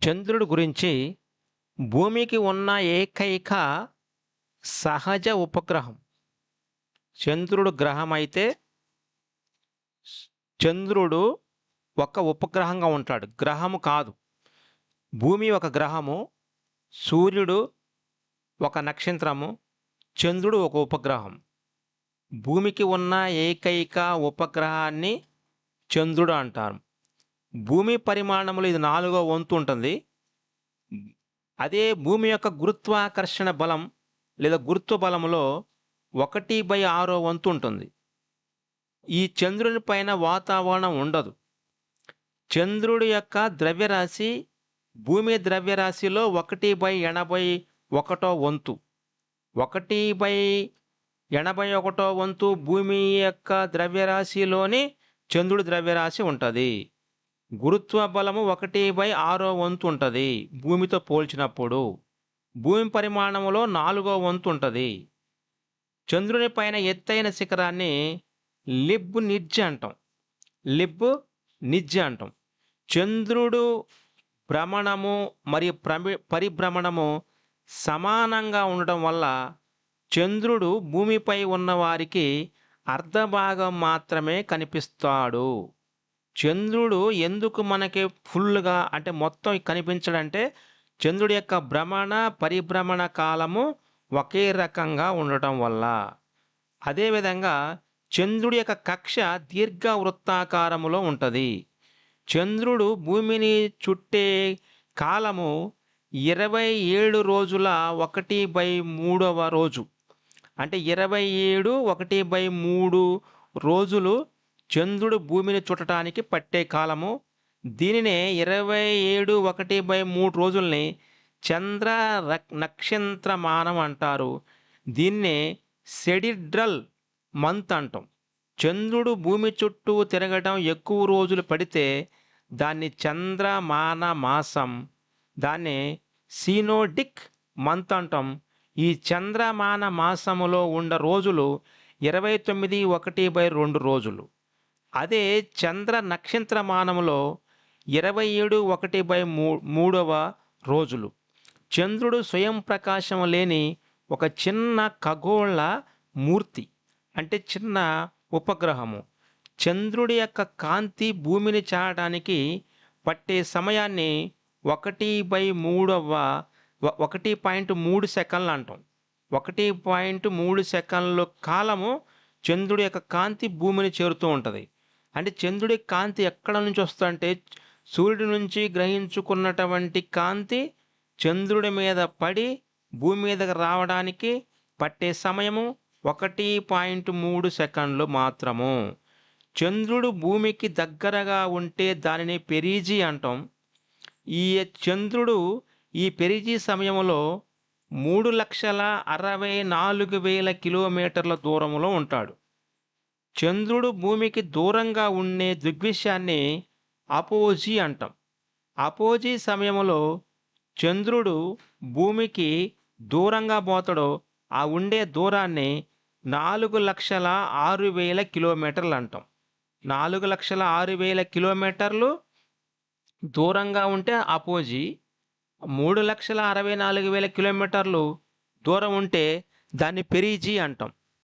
చంద్రుడి గురించి భూమికి ఉన్న ఏకైక సహజ ఉపగ్రహం. చంద్రుడు గ్రహం అయితే చంద్రుడు ఒక ఉపగ్రహంగా ఉంటాడు. గ్రహము కాదు. భూమి ఒక గ్రహము, సూర్యుడు ఒక నక్షత్రము, చంద్రుడు ఒక ఉపగ్రహం. భూమికి ఉన్న ఏకైక ఉపగ్రహాన్ని చంద్రుడు అంటారు. భూమి పరిమాణంలో ఇది 4వ వంతు ఉంటుంది. అదే భూమి యొక్క గురుత్వాకర్షణ బలం లేదా గురుత్వ బలంలో 1/6 వంతు ఉంటుంది. ఈ చంద్రుని పైన వాతావరణం ఉండదు. చంద్రుడి యొక్క ద్రవ్యరాశి భూమి ద్రవ్యరాశిలో 1/81 వంతు. 1/81 వంతు భూమి యొక్క ద్రవ్యరాశిలోని చంద్రుడి ద్రవ్యరాశి ఉంటుంది. గురుత్వ బలము 1/6 వంతు ఉంటుంది భూమితో పోల్చినప్పుడు. భూమి పరిమాణంలో 4వ వంతు ఉంటుంది. చంద్రుని పైన ఎత్తైన శిఖరాన్ని లిబ్ నిడ్జ్ అంటాం. లిబ్ నిడ్జ్ అంటాం. చంద్రుడు భ్రమణము మరియు పరిభ్రమణము సమానంగా ఉండటం వల్ల చంద్రుడు భూమిపై ఉన్న వారికి అర్ధభాగం మాత్రమే కనిపిస్తాడు. చంద్రుడు ఎందుకు మనకి ఫుల్గా అంటే మొత్తం కనిపించడంటే చంద్రుడి యొక్క భ్రమణ పరిభ్రమణ కాలము ఒకే రకంగా ఉండటం వల్ల. అదేవిధంగా చంద్రుడి యొక్క కక్ష దీర్ఘ వృత్తాకారములో ఉంటుంది. చంద్రుడు భూమిని చుట్టే కాలము 27 రోజుల 1/3వ రోజు. అంటే 27 1/3 రోజులు చంద్రుడు భూమిని చుట్టడానికి పట్టే కాలము. దీనినే 27 1/3 రోజుల్ని చంద్ర నక్షత్రమానం అంటారు. దీన్నే సెడిడ్రల్ మంత్ అంటాం. చంద్రుడు భూమి చుట్టూ తిరగడం ఎక్కువ రోజులు పడితే దాన్ని చంద్రమాన మాసం, దాన్ని సీనోడిక్ మంత్ అంటాం. ఈ చంద్రమాన మాసములో ఉన్న రోజులు 29 1/2 రోజులు. అదే చంద్ర నక్షత్రమానములో 27 1/3వ రోజులు. చంద్రుడు స్వయం ప్రకాశం లేని ఒక చిన్న ఖగోళ మూర్తి, అంటే చిన్న ఉపగ్రహము. చంద్రుడి యొక్క కాంతి భూమిని చేరడానికి పట్టే సమయాన్ని 1/3 సెకండ్లు అంటాం. 1.3 సెకండ్ల కాలము చంద్రుడి యొక్క కాంతి భూమిని చేరుతూ ఉంటుంది. అంటే చంద్రుడి కాంతి ఎక్కడ నుంచి వస్తుందంటే సూర్యుడి నుంచి గ్రహించుకున్నటువంటి కాంతి చంద్రుడి మీద పడి భూమి మీదకి రావడానికి పట్టే సమయము 1.3 సెకండ్లు మాత్రము. చంద్రుడు భూమికి దగ్గరగా ఉంటే దానిని పెరిజీ అంటాం. ఈ చంద్రుడు ఈ పెరిజీ సమయంలో 3,64,000 కిలోమీటర్ల దూరంలో ఉంటాడు. చంద్రుడు భూమికి దూరంగా ఉండే దృగ్విషయాన్ని అపోజీ అంటాం. అపోజీ సమయంలో చంద్రుడు భూమికి దూరంగా పోతాడో ఆ ఉండే దూరాన్ని 4,06,000 కిలోమీటర్లు అంటాం. 4,06,000 కిలోమీటర్లు దూరంగా ఉంటే అపోజీ, 3,64,000 కిలోమీటర్లు దూరం ఉంటే దాన్ని పెరిజీ అంటాం.